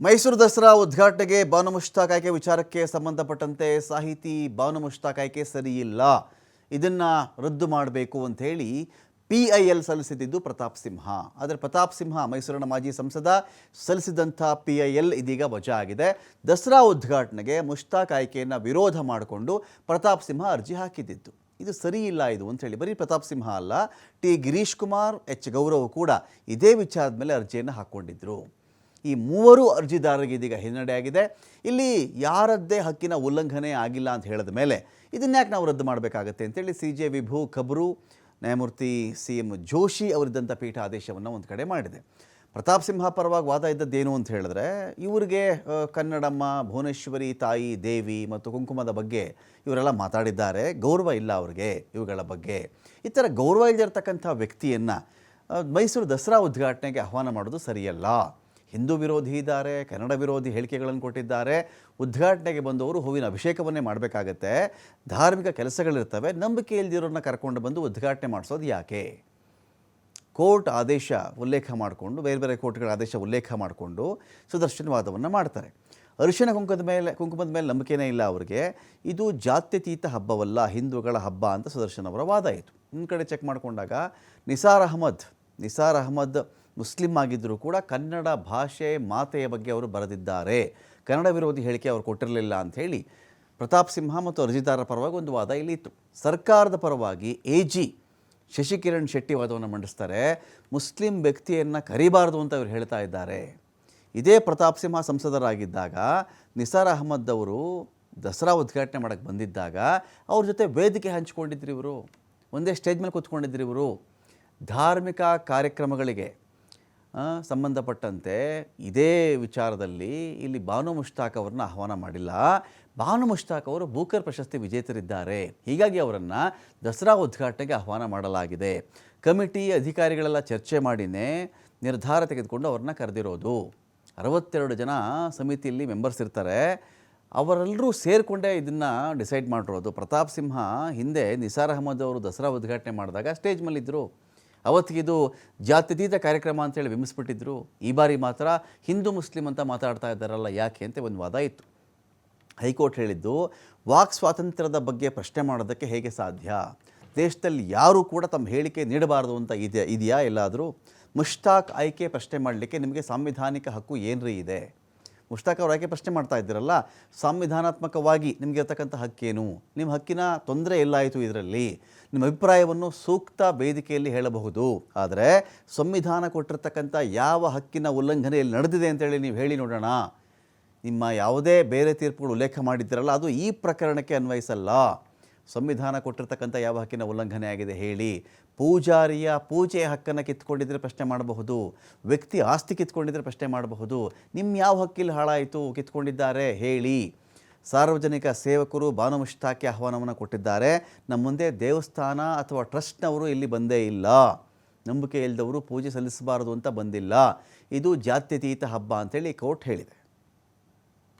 ಮೈಸೂರು ದಸರಾ ಉದ್ಘಾಟನೆಗೆ ಬಾನು ಮುಷ್ತಾಕ್ ಆಯ್ಕೆ ವಿಚಾರಕ್ಕೆ ಸಂಬಂಧಪಟ್ಟಂತೆ ಸಾಹಿತಿ ಬಾನು ಮುಷ್ತಾಕ್ ಆಯ್ಕೆ ಸರಿಯಿಲ್ಲ, ಇದನ್ನು ರದ್ದು ಮಾಡಬೇಕು ಅಂತ ಹೇಳಿ PIL ಸಲ್ಲಿಸಿದ್ದು ಪ್ರತಾಪ್ ಸಿಂಹ. ಆದರೆ ಪ್ರತಾಪ್ ಸಿಂಹ ಮೈಸೂರಿನ ಮಾಜಿ ಸಂಸದ ಸಲ್ಲಿಸಿದಂಥ PIL ಇದೀಗ ವಜಾ ಆಗಿದೆ. ದಸರಾ ಉದ್ಘಾಟನೆಗೆ ಮುಷ್ತಾಕ್ ಆಯ್ಕೆಯನ್ನು ವಿರೋಧ ಮಾಡಿಕೊಂಡು ಪ್ರತಾಪ್ ಸಿಂಹ ಅರ್ಜಿ ಹಾಕಿದ್ದು. ಇದು ಸರಿ ಇಲ್ಲ ಇದು ಅಂತ ಹೇಳಿ ಬರೀ ಪ್ರತಾಪ್ ಸಿಂಹ ಅಲ್ಲ, ಗಿರೀಶ್ ಕುಮಾರ್, ಗೌರವ್ ಕೂಡ ಇದೇ ವಿಚಾರದ ಮೇಲೆ ಅರ್ಜಿಯನ್ನು ಹಾಕ್ಕೊಂಡಿದ್ರು. ಈ ಮೂವರು ಅರ್ಜಿದಾರರಿಗೆ ಇದೀಗ ಹಿನ್ನಡೆಯಾಗಿದೆ. ಇಲ್ಲಿ ಯಾರದ್ದೇ ಹಕ್ಕಿನ ಉಲ್ಲಂಘನೆ ಆಗಿಲ್ಲ ಅಂತ ಹೇಳಿದ ಮೇಲೆ ಇದನ್ಯಾಕೆ ನಾವು ರದ್ದು ಮಾಡಬೇಕಾಗತ್ತೆ ಅಂತೇಳಿ CJ ವಿಭು ಖಬ್ರು, ನ್ಯಾಯಮೂರ್ತಿ CM ಜೋಶಿ ಅವರಿದ್ದಂಥ ಪೀಠ ಆದೇಶವನ್ನು ಒಂದು ಕಡೆ ಮಾಡಿದೆ. ಪ್ರತಾಪ್ ಸಿಂಹ ಪರವಾಗಿ ವಾದ ಇದ್ದದ್ದೇನು ಅಂತ ಹೇಳಿದ್ರೆ, ಇವರಿಗೆ ಕನ್ನಡಮ್ಮ, ಭುವನೇಶ್ವರಿ ತಾಯಿ, ದೇವಿ ಮತ್ತು ಕುಂಕುಮದ ಬಗ್ಗೆ ಇವರೆಲ್ಲ ಮಾತಾಡಿದ್ದಾರೆ, ಗೌರವ ಇಲ್ಲ ಅವ್ರಿಗೆ ಇವುಗಳ ಬಗ್ಗೆ. ಈ ಥರ ಗೌರವ ಇಲ್ಲದಿರ್ತಕ್ಕಂಥ ವ್ಯಕ್ತಿಯನ್ನು ಮೈಸೂರು ದಸರಾ ಉದ್ಘಾಟನೆಗೆ ಆಹ್ವಾನ ಮಾಡೋದು ಸರಿಯಲ್ಲ. ಹಿಂದೂ ವಿರೋಧಿ ಇದ್ದಾರೆ, ಕನ್ನಡ ವಿರೋಧಿ ಹೇಳಿಕೆಗಳನ್ನು ಕೊಟ್ಟಿದ್ದಾರೆ. ಉದ್ಘಾಟನೆಗೆ ಬಂದವರು ಹೂವಿನ ಅಭಿಷೇಕವನ್ನೇ ಮಾಡಬೇಕಾಗತ್ತೆ. ಧಾರ್ಮಿಕ ಕೆಲಸಗಳಿರ್ತವೆ, ನಂಬಿಕೆ ಇಲ್ದಿರೋರನ್ನ ಕರ್ಕೊಂಡು ಬಂದು ಉದ್ಘಾಟನೆ ಮಾಡಿಸೋದು ಯಾಕೆ? ಕೋರ್ಟ್ ಆದೇಶ ಉಲ್ಲೇಖ ಮಾಡಿಕೊಂಡು, ಬೇರೆ ಬೇರೆ ಕೋರ್ಟ್ಗಳ ಆದೇಶ ಉಲ್ಲೇಖ ಮಾಡಿಕೊಂಡು ಸುದರ್ಶನ ವಾದವನ್ನು ಮಾಡ್ತಾರೆ. ಅರಿಶಿನ ಕುಂಕುಮದ ಮೇಲೆ ನಂಬಿಕೆನೇ ಇಲ್ಲ ಅವರಿಗೆ. ಇದು ಜಾತ್ಯತೀತ ಹಬ್ಬವಲ್ಲ, ಹಿಂದೂಗಳ ಹಬ್ಬ ಅಂತ ಸುದರ್ಶನ್ ಅವರ ವಾದ ಇತ್ತು. ಒಂದು ಕಡೆ ಚೆಕ್ ಮಾಡಿಕೊಂಡಾಗ ನಿಸಾರ್ ಅಹಮದ್ ಮುಸ್ಲಿಂ ಆಗಿದ್ದರೂ ಕೂಡ ಕನ್ನಡ ಭಾಷೆ ಮಾತೆಯ ಬಗ್ಗೆ ಅವರು ಬರೆದಿದ್ದಾರೆ, ಕನ್ನಡ ವಿರೋಧಿ ಹೇಳಿಕೆ ಅವರು ಕೊಟ್ಟಿರಲಿಲ್ಲ ಅಂಥೇಳಿ ಪ್ರತಾಪ್ ಸಿಂಹ ಮತ್ತು ಅರ್ಜಿದಾರರ ಪರವಾಗಿ ಒಂದು ವಾದ ಇಲ್ಲಿ ಇತ್ತು. ಸರ್ಕಾರದ ಪರವಾಗಿ AG ಶಶಿಕಿರಣ್ ಶೆಟ್ಟಿ ವಾದವನ್ನು ಮಂಡಿಸ್ತಾರೆ. ಮುಸ್ಲಿಂ ವ್ಯಕ್ತಿಯನ್ನು ಕರಿಬಾರ್ದು ಅಂತ ಅವರು ಹೇಳ್ತಾ ಇದ್ದಾರೆ. ಇದೇ ಪ್ರತಾಪ್ ಸಿಂಹ ಸಂಸದರಾಗಿದ್ದಾಗ ನಿಸಾರ್ ಅಹಮದ್ ಅವರು ದಸರಾ ಉದ್ಘಾಟನೆ ಮಾಡೋಕ್ಕೆ ಬಂದಿದ್ದಾಗ ಅವ್ರ ಜೊತೆ ವೇದಿಕೆ ಹಂಚಿಕೊಂಡಿದ್ರು ಇವರು, ಒಂದೇ ಸ್ಟೇಜ್ ಮೇಲೆ ಕೂತ್ಕೊಂಡಿದ್ರು ಇವರು. ಧಾರ್ಮಿಕ ಕಾರ್ಯಕ್ರಮಗಳಿಗೆ ಸಂಬಂಧಪಟ್ಟಂತೆ ಇದೇ ವಿಚಾರದಲ್ಲಿ ಇಲ್ಲಿ ಬಾನು ಮುಷ್ತಾಕ್ ಅವ್ರನ್ನ ಆಹ್ವಾನ ಮಾಡಿಲ್ಲ. ಬಾನು ಮುಷ್ತಾಕ್ ಅವರು ಬೂಕರ್ ಪ್ರಶಸ್ತಿ ವಿಜೇತರಿದ್ದಾರೆ, ಹೀಗಾಗಿ ಅವರನ್ನು ದಸರಾ ಉದ್ಘಾಟನೆಗೆ ಆಹ್ವಾನ ಮಾಡಲಾಗಿದೆ. ಕಮಿಟಿ ಅಧಿಕಾರಿಗಳೆಲ್ಲ ಚರ್ಚೆ ಮಾಡಿನೇ ನಿರ್ಧಾರ ತೆಗೆದುಕೊಂಡು ಅವ್ರನ್ನ ಕರೆದಿರೋದು. 62 ಜನ ಸಮಿತಿಯಲ್ಲಿ ಮೆಂಬರ್ಸ್ ಇರ್ತಾರೆ, ಅವರೆಲ್ಲರೂ ಸೇರಿಕೊಂಡೇ ಇದನ್ನು ಡಿಸೈಡ್ ಮಾಡಿರೋದು. ಪ್ರತಾಪ್ ಸಿಂಹ ಹಿಂದೆ ನಿಸಾರ್ ಅಹಮದ್ ಅವರು ದಸರಾ ಉದ್ಘಾಟನೆ ಮಾಡಿದಾಗ ಸ್ಟೇಜ್ ಮೇಲಿದ್ದರು. ಅವತ್ತಿಗಿದು ಜಾತ್ಯತೀತ ಕಾರ್ಯಕ್ರಮ ಅಂತೇಳಿ ಬಿಂಬಿಸ್ಬಿಟ್ಟಿದ್ರು. ಈ ಬಾರಿ ಮಾತ್ರ ಹಿಂದೂ ಮುಸ್ಲಿಂ ಅಂತ ಮಾತಾಡ್ತಾ ಇದ್ದಾರಲ್ಲ ಯಾಕೆ ಅಂತ ಒಂದು ವಾದ ಇತ್ತು. ಹೈಕೋರ್ಟ್ ಹೇಳಿದ್ದು, ವಾಕ್ ಸ್ವಾತಂತ್ರ್ಯದ ಬಗ್ಗೆ ಪ್ರಶ್ನೆ ಮಾಡೋದಕ್ಕೆ ಹೇಗೆ ಸಾಧ್ಯ? ದೇಶದಲ್ಲಿ ಯಾರೂ ಕೂಡ ತಮ್ಮ ಹೇಳಿಕೆ ನೀಡಬಾರ್ದು ಅಂತ ಇದೆಯಾ ಎಲ್ಲಾದರೂ? ಮುಷ್ತಾಕ್ ಆಯ್ಕೆ ಪ್ರಶ್ನೆ ಮಾಡಲಿಕ್ಕೆ ನಿಮಗೆ ಸಾಂವಿಧಾನಿಕ ಹಕ್ಕು ಏನ್ರಿ ಇದೆ? ಮುಷ್ತಾಕ್ ಅವ್ರ ಆಯ್ಕೆ ಪ್ರಶ್ನೆ ಮಾಡ್ತಾ ಇದ್ದೀರಲ್ಲ, ಸಂವಿಧಾನಾತ್ಮಕವಾಗಿ ನಿಮಗೆ ಇರತಕ್ಕಂಥ ಹಕ್ಕೇನು? ನಿಮ್ಮ ಹಕ್ಕಿನ ತೊಂದರೆ ಎಲ್ಲಾಯಿತು? ಇದರಲ್ಲಿ ನಿಮ್ಮ ಅಭಿಪ್ರಾಯವನ್ನು ಸೂಕ್ತ ವೇದಿಕೆಯಲ್ಲಿ ಹೇಳಬಹುದು. ಆದರೆ ಸಂವಿಧಾನ ಕೊಟ್ಟಿರ್ತಕ್ಕಂಥ ಯಾವ ಹಕ್ಕಿನ ಉಲ್ಲಂಘನೆಯಲ್ಲಿ ನಡೆದಿದೆ ಅಂತೇಳಿ ನೀವು ಹೇಳಿ ನೋಡೋಣ. ನಿಮ್ಮ ಯಾವುದೇ ಬೇರೆ ತೀರ್ಪುಗಳು ಉಲ್ಲೇಖ ಮಾಡಿದ್ದೀರಲ್ಲ, ಅದು ಈ ಪ್ರಕರಣಕ್ಕೆ ಅನ್ವಯಿಸಲ್ಲ. ಸಂವಿಧಾನ ಕೊಟ್ಟಿರ್ತಕ್ಕಂಥ ಯಾವ ಹಕ್ಕಿನ ಉಲ್ಲಂಘನೆ ಆಗಿದೆ ಹೇಳಿ. ಪೂಜಾರಿಯ ಪೂಜೆಯ ಹಕ್ಕನ್ನು ಕಿತ್ಕೊಂಡಿದ್ರೆ ಪ್ರಶ್ನೆ ಮಾಡಬಹುದು, ವ್ಯಕ್ತಿ ಆಸ್ತಿ ಕಿತ್ಕೊಂಡಿದ್ರೆ ಪ್ರಶ್ನೆ ಮಾಡಬಹುದು. ನಿಮ್ಮ ಯಾವ ಹಕ್ಕಿಲ್ಲಿ ಹಾಳಾಯಿತು, ಕಿತ್ಕೊಂಡಿದ್ದಾರೆ ಹೇಳಿ. ಸಾರ್ವಜನಿಕ ಸೇವಕರು ಬಾನು ಮುಷ್ತಾಕ್ಗೆ ಆಹ್ವಾನವನ್ನು ಕೊಟ್ಟಿದ್ದಾರೆ. ನಮ್ಮ ಮುಂದೆ ದೇವಸ್ಥಾನ ಅಥವಾ ಟ್ರಸ್ಟ್ನವರು ಇಲ್ಲಿ ಬಂದೇ ಇಲ್ಲ, ನಂಬಿಕೆ ಇಲ್ಲದವರು ಪೂಜೆ ಸಲ್ಲಿಸಬಾರದು ಅಂತ ಬಂದಿಲ್ಲ. ಇದು ಜಾತ್ಯತೀತ ಹಬ್ಬ ಅಂತೇಳಿ ಕೋರ್ಟ್ ಹೇಳಿದೆ.